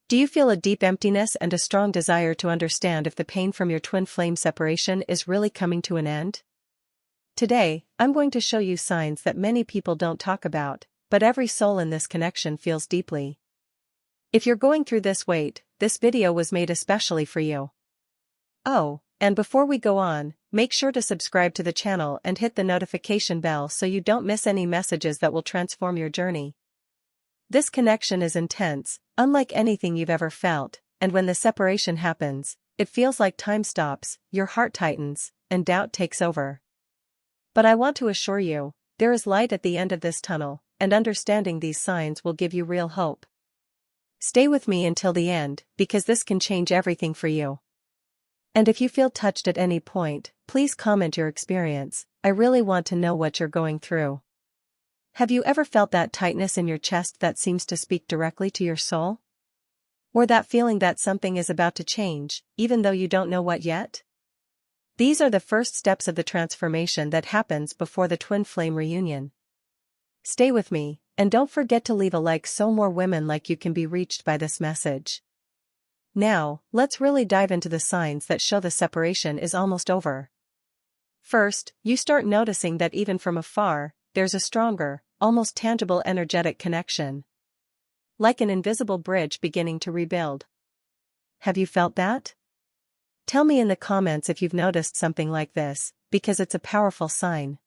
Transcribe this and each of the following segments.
Do you feel a deep emptiness and a strong desire to understand if the pain from your twin flame separation is really coming to an end? Today, I'm going to show you signs that many people don't talk about, but every soul in this connection feels deeply. If you're going through this, wait, this video was made especially for you. Oh, and before we go on, make sure to subscribe to the channel and hit the notification bell so you don't miss any messages that will transform your journey. This connection is intense, unlike anything you've ever felt, and when the separation happens, it feels like time stops, your heart tightens, and doubt takes over. But I want to assure you, there is light at the end of this tunnel, and understanding these signs will give you real hope. Stay with me until the end, because this can change everything for you. And if you feel touched at any point, please comment your experience. I really want to know what you're going through. Have you ever felt that tightness in your chest that seems to speak directly to your soul? Or that feeling that something is about to change, even though you don't know what yet? These are the first steps of the transformation that happens before the twin flame reunion. Stay with me, and don't forget to leave a like so more women like you can be reached by this message. Now, let's really dive into the signs that show the separation is almost over. First, you start noticing that even from afar, there's a stronger, almost tangible energetic connection. Like an invisible bridge beginning to rebuild. Have you felt that? Tell me in the comments if you've noticed something like this, because it's a powerful sign.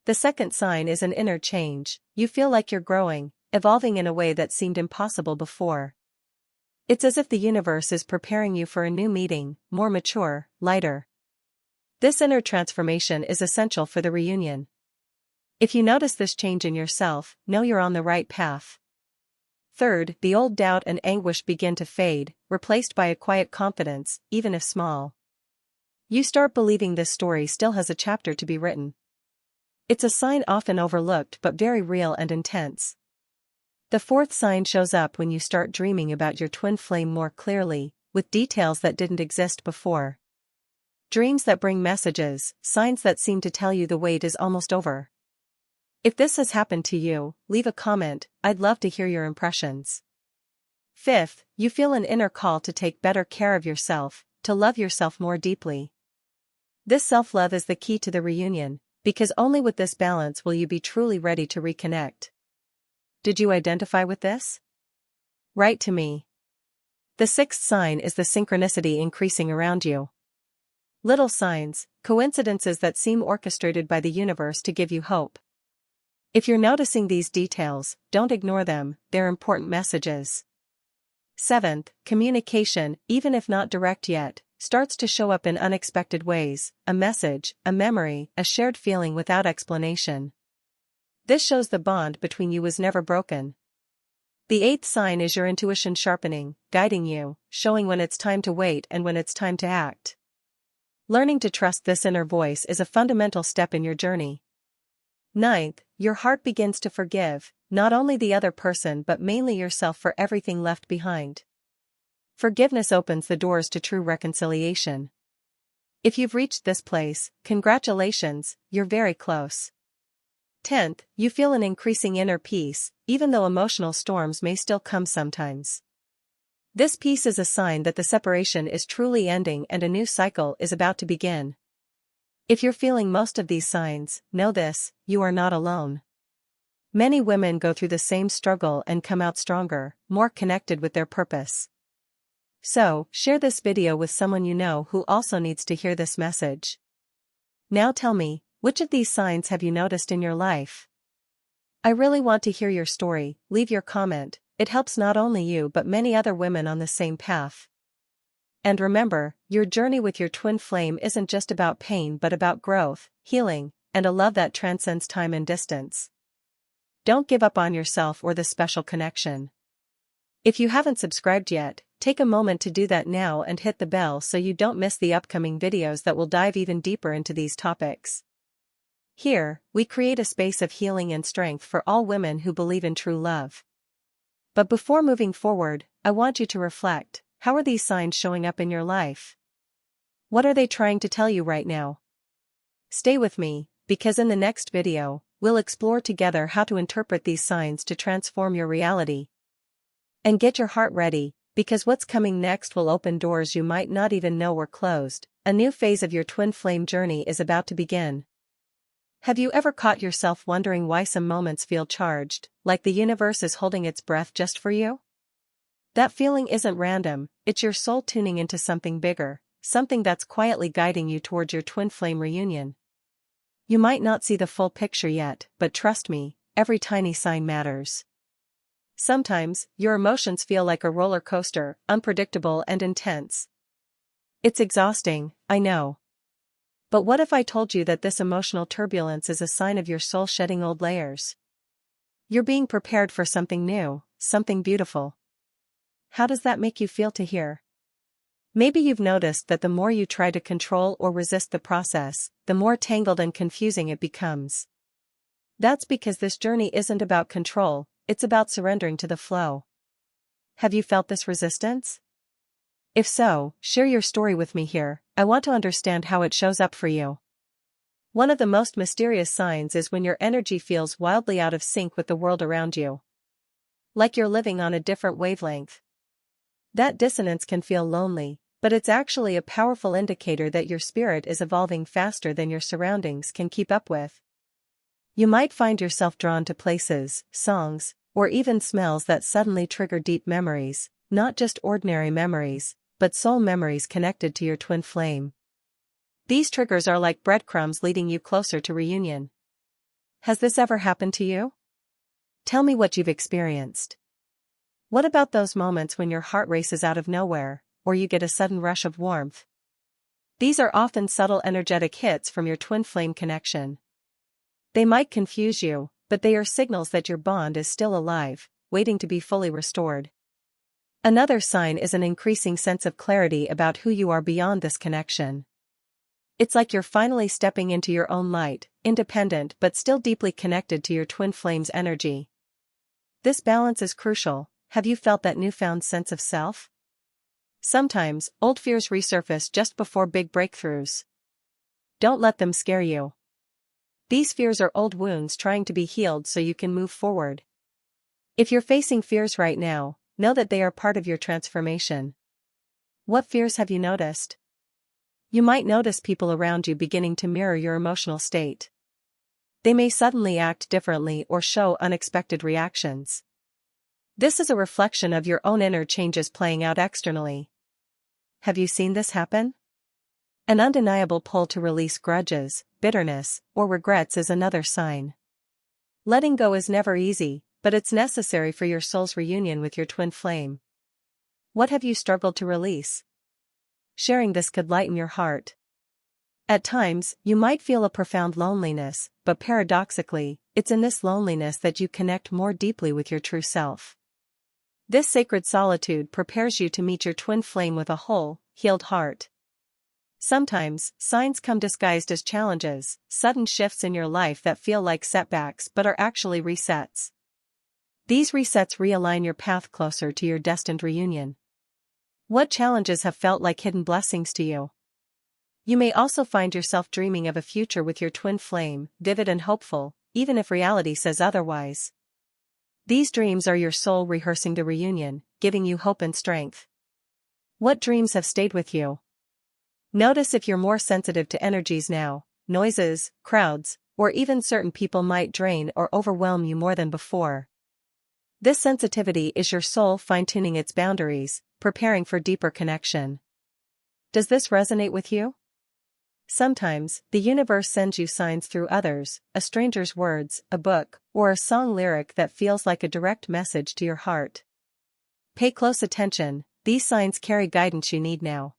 The second sign is an inner change. You feel like you're growing, evolving in a way that seemed impossible before. It's as if the universe is preparing you for a new meeting, more mature, lighter. This inner transformation is essential for the reunion. If you notice this change in yourself, know you're on the right path. Third, the old doubt and anguish begin to fade, replaced by a quiet confidence, even if small. You start believing this story still has a chapter to be written. It's a sign often overlooked but very real and intense. The fourth sign shows up when you start dreaming about your twin flame more clearly, with details that didn't exist before. Dreams that bring messages, signs that seem to tell you the wait is almost over. If this has happened to you, leave a comment. I'd love to hear your impressions. Fifth, you feel an inner call to take better care of yourself, to love yourself more deeply. This self-love is the key to the reunion, because only with this balance will you be truly ready to reconnect. Did you identify with this? Write to me. The sixth sign is the synchronicity increasing around you. Little signs, coincidences that seem orchestrated by the universe to give you hope. If you're noticing these details, don't ignore them, they're important messages. Seventh, communication, even if not direct yet, starts to show up in unexpected ways, a message, a memory, a shared feeling without explanation. This shows the bond between you was never broken. The eighth sign is your intuition sharpening, guiding you, showing when it's time to wait and when it's time to act. Learning to trust this inner voice is a fundamental step in your journey. Ninth, your heart begins to forgive, not only the other person but mainly yourself for everything left behind. Forgiveness opens the doors to true reconciliation. If you've reached this place, congratulations, you're very close. 10th, you feel an increasing inner peace, even though emotional storms may still come sometimes. This peace is a sign that the separation is truly ending and a new cycle is about to begin. If you're feeling most of these signs, know this, you are not alone. Many women go through the same struggle and come out stronger, more connected with their purpose. So, share this video with someone you know who also needs to hear this message. Now tell me, which of these signs have you noticed in your life? I really want to hear your story. Leave your comment, it helps not only you but many other women on the same path. And remember, your journey with your twin flame isn't just about pain but about growth, healing, and a love that transcends time and distance. Don't give up on yourself or this special connection. If you haven't subscribed yet, take a moment to do that now and hit the bell so you don't miss the upcoming videos that will dive even deeper into these topics. Here, we create a space of healing and strength for all women who believe in true love. But before moving forward, I want you to reflect. How are these signs showing up in your life? What are they trying to tell you right now? Stay with me, because in the next video, we'll explore together how to interpret these signs to transform your reality. And get your heart ready, Because what's coming next will open doors you might not even know were closed. A new phase of your twin flame journey is about to begin. Have you ever caught yourself wondering why some moments feel charged, like the universe is holding its breath just for you? That feeling isn't random, it's your soul tuning into something bigger, something that's quietly guiding you towards your twin flame reunion. You might not see the full picture yet, but trust me, every tiny sign matters. Sometimes, your emotions feel like a roller coaster, unpredictable and intense. It's exhausting, I know. But what if I told you that this emotional turbulence is a sign of your soul shedding old layers? You're being prepared for something new, something beautiful. How does that make you feel to hear? Maybe you've noticed that the more you try to control or resist the process, the more tangled and confusing it becomes. That's because this journey isn't about control, it's about surrendering to the flow. Have you felt this resistance? If so, share your story with me here. I want to understand how it shows up for you. One of the most mysterious signs is when your energy feels wildly out of sync with the world around you. Like you're living on a different wavelength. That dissonance can feel lonely, but it's actually a powerful indicator that your spirit is evolving faster than your surroundings can keep up with. You might find yourself drawn to places, songs, or even smells that suddenly trigger deep memories, not just ordinary memories, but soul memories connected to your twin flame. These triggers are like breadcrumbs leading you closer to reunion. Has this ever happened to you? Tell me what you've experienced. What about those moments when your heart races out of nowhere, or you get a sudden rush of warmth? These are often subtle energetic hits from your twin flame connection. They might confuse you, but they are signals that your bond is still alive, waiting to be fully restored. Another sign is an increasing sense of clarity about who you are beyond this connection. It's like you're finally stepping into your own light, independent but still deeply connected to your twin flame's energy. This balance is crucial. Have you felt that newfound sense of self? Sometimes, old fears resurface just before big breakthroughs. Don't let them scare you. These fears are old wounds trying to be healed so you can move forward. If you're facing fears right now, know that they are part of your transformation. What fears have you noticed? You might notice people around you beginning to mirror your emotional state. They may suddenly act differently or show unexpected reactions. This is a reflection of your own inner changes playing out externally. Have you seen this happen? An undeniable pull to release grudges, bitterness, or regrets is another sign. Letting go is never easy, but it's necessary for your soul's reunion with your twin flame. What have you struggled to release? Sharing this could lighten your heart. At times, you might feel a profound loneliness, but paradoxically, it's in this loneliness that you connect more deeply with your true self. This sacred solitude prepares you to meet your twin flame with a whole, healed heart. Sometimes, signs come disguised as challenges, sudden shifts in your life that feel like setbacks but are actually resets. These resets realign your path closer to your destined reunion. What challenges have felt like hidden blessings to you? You may also find yourself dreaming of a future with your twin flame, vivid and hopeful, even if reality says otherwise. These dreams are your soul rehearsing the reunion, giving you hope and strength. What dreams have stayed with you? Notice if you're more sensitive to energies now. Noises, crowds, or even certain people might drain or overwhelm you more than before. This sensitivity is your soul fine-tuning its boundaries, preparing for deeper connection. Does this resonate with you? Sometimes, the universe sends you signs through others, a stranger's words, a book, or a song lyric that feels like a direct message to your heart. Pay close attention, these signs carry guidance you need now.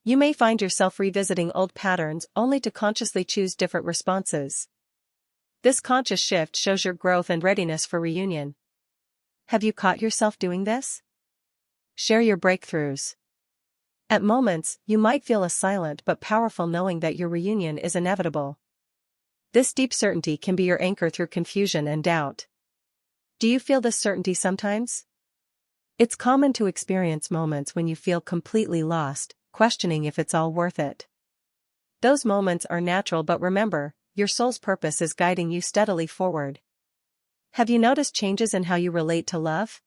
You may find yourself revisiting old patterns only to consciously choose different responses. This conscious shift shows your growth and readiness for reunion. Have you caught yourself doing this? Share your breakthroughs. At moments, you might feel a silent but powerful knowing that your reunion is inevitable. This deep certainty can be your anchor through confusion and doubt. Do you feel this certainty sometimes? It's common to experience moments when you feel completely lost, questioning if it's all worth it. Those moments are natural, but remember, your soul's purpose is guiding you steadily forward. Have you noticed changes in how you relate to love?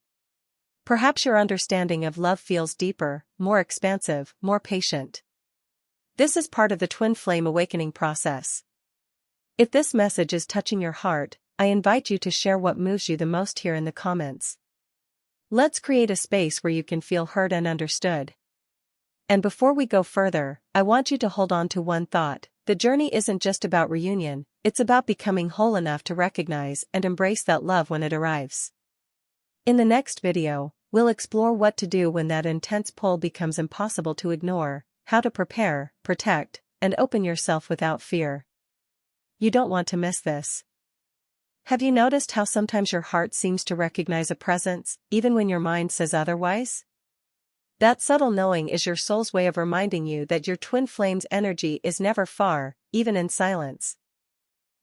Perhaps your understanding of love feels deeper, more expansive, more patient. This is part of the twin flame awakening process. If this message is touching your heart, I invite you to share what moves you the most here in the comments. Let's create a space where you can feel heard and understood. And before we go further, I want you to hold on to one thought. The journey isn't just about reunion, it's about becoming whole enough to recognize and embrace that love when it arrives. In the next video, we'll explore what to do when that intense pull becomes impossible to ignore, how to prepare, protect, and open yourself without fear. You don't want to miss this. Have you noticed how sometimes your heart seems to recognize a presence, even when your mind says otherwise? That subtle knowing is your soul's way of reminding you that your twin flame's energy is never far, even in silence.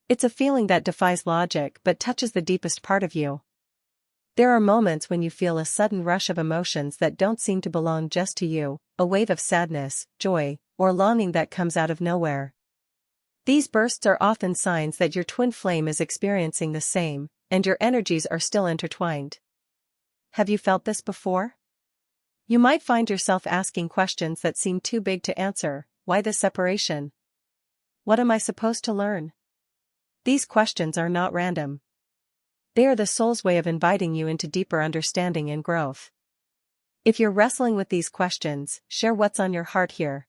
It's a feeling that defies logic but touches the deepest part of you. There are moments when you feel a sudden rush of emotions that don't seem to belong just to you, a wave of sadness, joy, or longing that comes out of nowhere. These bursts are often signs that your twin flame is experiencing the same, and your energies are still intertwined. Have you felt this before? You might find yourself asking questions that seem too big to answer. Why this separation? What am I supposed to learn? These questions are not random. They are the soul's way of inviting you into deeper understanding and growth. If you're wrestling with these questions, share what's on your heart here.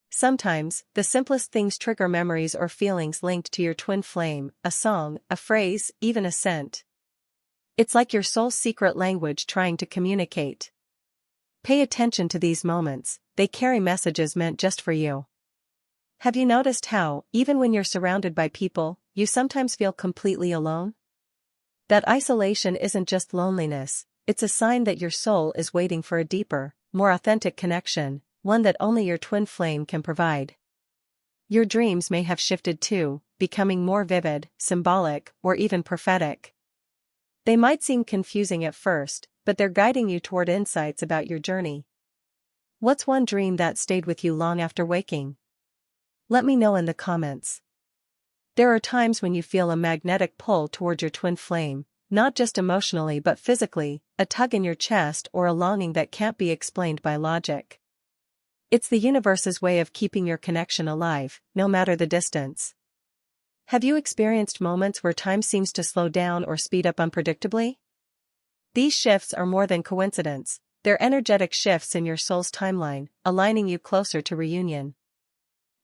Sometimes, the simplest things trigger memories or feelings linked to your twin flame, a song, a phrase, even a scent. It's like your soul's secret language trying to communicate. Pay attention to these moments, they carry messages meant just for you. Have you noticed how, even when you're surrounded by people, you sometimes feel completely alone? That isolation isn't just loneliness, it's a sign that your soul is waiting for a deeper, more authentic connection, one that only your twin flame can provide. Your dreams may have shifted too, becoming more vivid, symbolic, or even prophetic. They might seem confusing at first, but they're guiding you toward insights about your journey. What's one dream that stayed with you long after waking? Let me know in the comments. There are times when you feel a magnetic pull toward your twin flame, not just emotionally but physically, a tug in your chest or a longing that can't be explained by logic. It's the universe's way of keeping your connection alive, no matter the distance. Have you experienced moments where time seems to slow down or speed up unpredictably? These shifts are more than coincidence, they're energetic shifts in your soul's timeline, aligning you closer to reunion.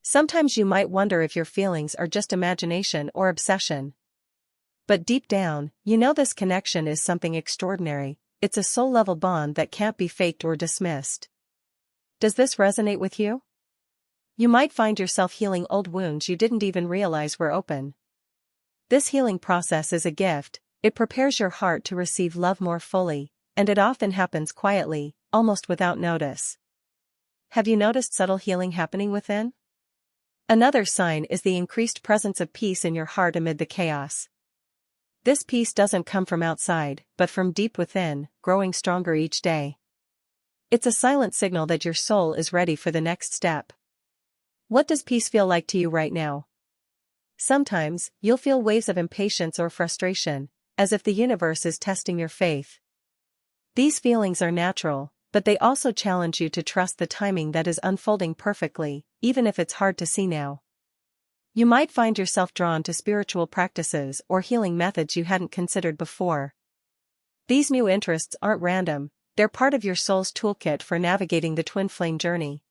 Sometimes you might wonder if your feelings are just imagination or obsession. But deep down, you know this connection is something extraordinary, it's a soul-level bond that can't be faked or dismissed. Does this resonate with you? You might find yourself healing old wounds you didn't even realize were open. This healing process is a gift, it prepares your heart to receive love more fully, and it often happens quietly, almost without notice. Have you noticed subtle healing happening within? Another sign is the increased presence of peace in your heart amid the chaos. This peace doesn't come from outside, but from deep within, growing stronger each day. It's a silent signal that your soul is ready for the next step. What does peace feel like to you right now? Sometimes, you'll feel waves of impatience or frustration, as if the universe is testing your faith. These feelings are natural, but they also challenge you to trust the timing that is unfolding perfectly, even if it's hard to see now. You might find yourself drawn to spiritual practices or healing methods you hadn't considered before. These new interests aren't random, they're part of your soul's toolkit for navigating the twin flame journey.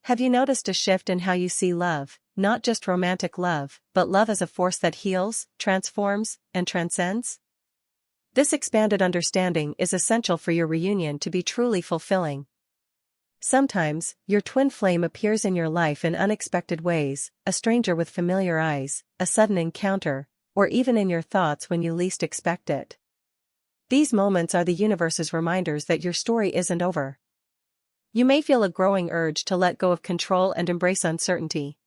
Have you noticed a shift in how you see love, not just romantic love, but love as a force that heals, transforms, and transcends? This expanded understanding is essential for your reunion to be truly fulfilling. Sometimes, your twin flame appears in your life in unexpected ways, a stranger with familiar eyes, a sudden encounter, or even in your thoughts when you least expect it. These moments are the universe's reminders that your story isn't over. You may feel a growing urge to let go of control and embrace uncertainty.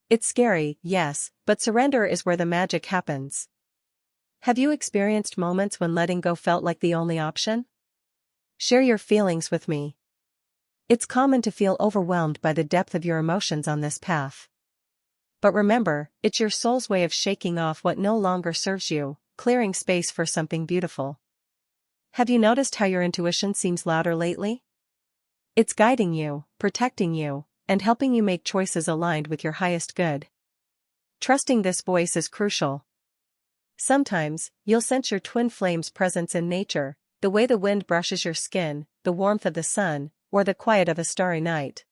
It's scary, yes, but surrender is where the magic happens. Have you experienced moments when letting go felt like the only option? Share your feelings with me. It's common to feel overwhelmed by the depth of your emotions on this path. But remember, it's your soul's way of shaking off what no longer serves you, clearing space for something beautiful. Have you noticed how your intuition seems louder lately? It's guiding you, protecting you, and helping you make choices aligned with your highest good. Trusting this voice is crucial. Sometimes, you'll sense your twin flame's presence in nature, the way the wind brushes your skin, the warmth of the sun, or the quiet of a starry night.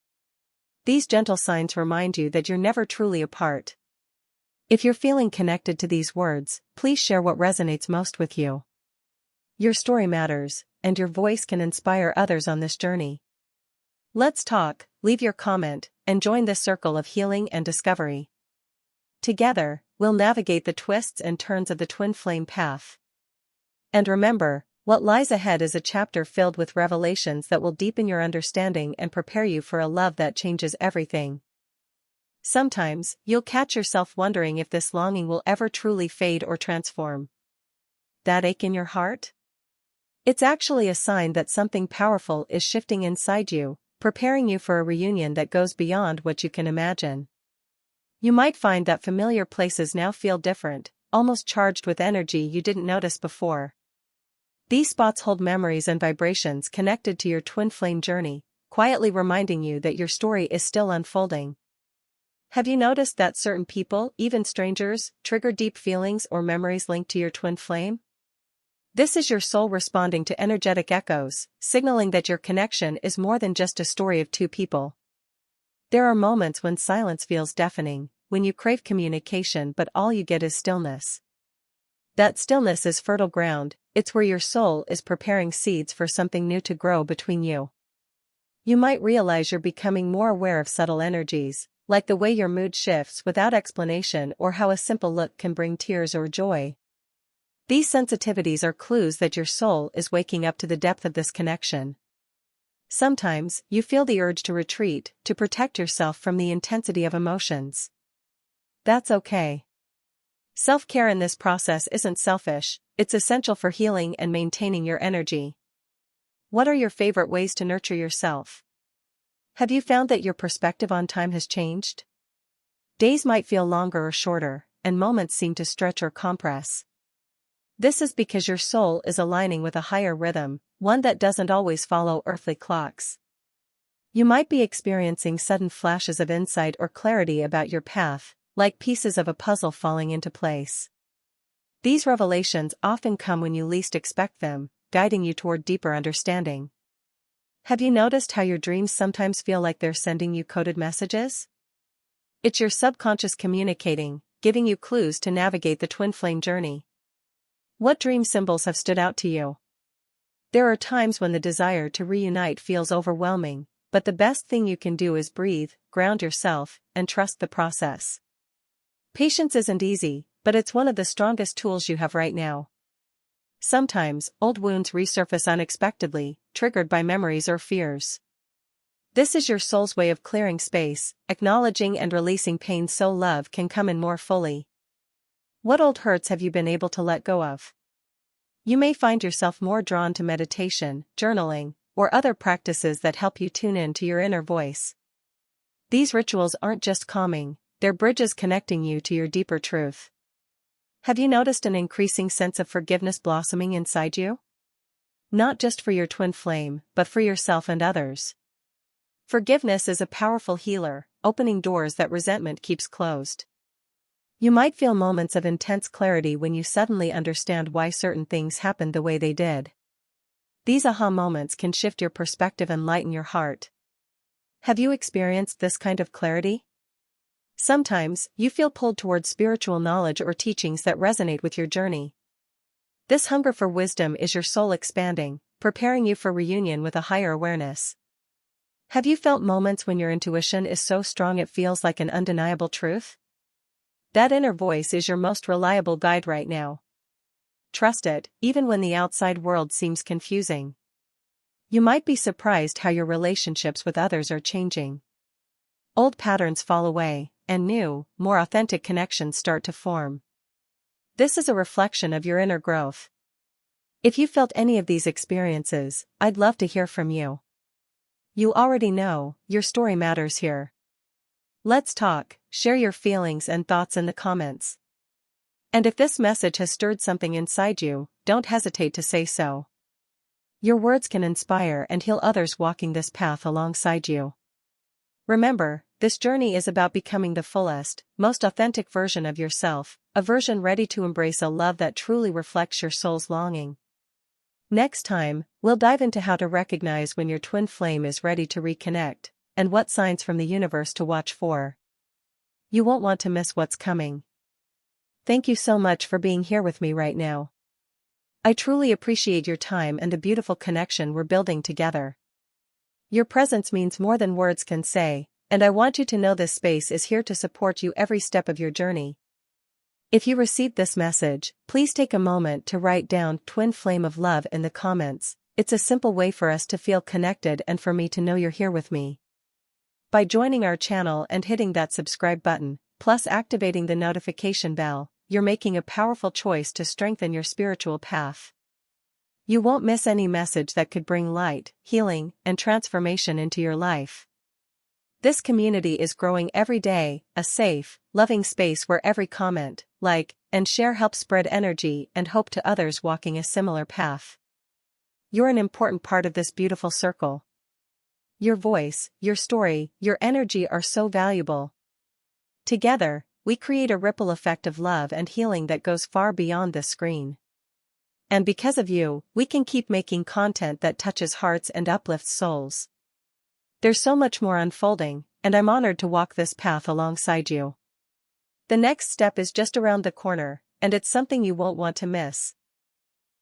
These gentle signs remind you that you're never truly apart. If you're feeling connected to these words, please share what resonates most with you. Your story matters, and your voice can inspire others on this journey. Let's talk, leave your comment, and join this circle of healing and discovery. Together, we'll navigate the twists and turns of the twin flame path. And remember, what lies ahead is a chapter filled with revelations that will deepen your understanding and prepare you for a love that changes everything. Sometimes, you'll catch yourself wondering if this longing will ever truly fade or transform. That ache in your heart? It's actually a sign that something powerful is shifting inside you, preparing you for a reunion that goes beyond what you can imagine. You might find that familiar places now feel different, almost charged with energy you didn't notice before. These spots hold memories and vibrations connected to your twin flame journey, quietly reminding you that your story is still unfolding. Have you noticed that certain people, even strangers, trigger deep feelings or memories linked to your twin flame? This is your soul responding to energetic echoes, signaling that your connection is more than just a story of two people. There are moments when silence feels deafening, when you crave communication but all you get is stillness. That stillness is fertile ground, it's where your soul is preparing seeds for something new to grow between you. You might realize you're becoming more aware of subtle energies, like the way your mood shifts without explanation or how a simple look can bring tears or joy. These sensitivities are clues that your soul is waking up to the depth of this connection. Sometimes, you feel the urge to retreat, to protect yourself from the intensity of emotions. That's okay. Self-care in this process isn't selfish, it's essential for healing and maintaining your energy. What are your favorite ways to nurture yourself? Have you found that your perspective on time has changed? Days might feel longer or shorter, and moments seem to stretch or compress. This is because your soul is aligning with a higher rhythm, one that doesn't always follow earthly clocks. You might be experiencing sudden flashes of insight or clarity about your path, like pieces of a puzzle falling into place. These revelations often come when you least expect them, guiding you toward deeper understanding. Have you noticed how your dreams sometimes feel like they're sending you coded messages? It's your subconscious communicating, giving you clues to navigate the twin flame journey. What dream symbols have stood out to you? There are times when the desire to reunite feels overwhelming, but the best thing you can do is breathe, ground yourself, and trust the process. Patience isn't easy, but it's one of the strongest tools you have right now. Sometimes, old wounds resurface unexpectedly, triggered by memories or fears. This is your soul's way of clearing space, acknowledging and releasing pain so love can come in more fully. What old hurts have you been able to let go of? You may find yourself more drawn to meditation, journaling, or other practices that help you tune in to your inner voice. These rituals aren't just calming, they're bridges connecting you to your deeper truth. Have you noticed an increasing sense of forgiveness blossoming inside you? Not just for your twin flame, but for yourself and others. Forgiveness is a powerful healer, opening doors that resentment keeps closed. You might feel moments of intense clarity when you suddenly understand why certain things happened the way they did. These aha moments can shift your perspective and lighten your heart. Have you experienced this kind of clarity? Sometimes, you feel pulled towards spiritual knowledge or teachings that resonate with your journey. This hunger for wisdom is your soul expanding, preparing you for reunion with a higher awareness. Have you felt moments when your intuition is so strong it feels like an undeniable truth? That inner voice is your most reliable guide right now. Trust it, even when the outside world seems confusing. You might be surprised how your relationships with others are changing. Old patterns fall away, and new, more authentic connections start to form. This is a reflection of your inner growth. If you felt any of these experiences, I'd love to hear from you. You already know, your story matters here. Let's talk, share your feelings and thoughts in the comments. And if this message has stirred something inside you, don't hesitate to say so. Your words can inspire and heal others walking this path alongside you. Remember, this journey is about becoming the fullest, most authentic version of yourself, a version ready to embrace a love that truly reflects your soul's longing. Next time, we'll dive into how to recognize when your twin flame is ready to reconnect, and what signs from the universe to watch for. You won't want to miss what's coming. Thank you so much for being here with me right now. I truly appreciate your time and the beautiful connection we're building together. Your presence means more than words can say, and I want you to know this space is here to support you every step of your journey. If you received this message, please take a moment to write down Twin Flame of Love in the comments. It's a simple way for us to feel connected and for me to know you're here with me. By joining our channel and hitting that subscribe button, plus activating the notification bell, you're making a powerful choice to strengthen your spiritual path. You won't miss any message that could bring light, healing, and transformation into your life. This community is growing every day, a safe, loving space where every comment, like, and share helps spread energy and hope to others walking a similar path. You're an important part of this beautiful circle. Your voice, your story, your energy are so valuable. Together, we create a ripple effect of love and healing that goes far beyond this screen. And because of you, we can keep making content that touches hearts and uplifts souls. There's so much more unfolding, and I'm honored to walk this path alongside you. The next step is just around the corner, and it's something you won't want to miss.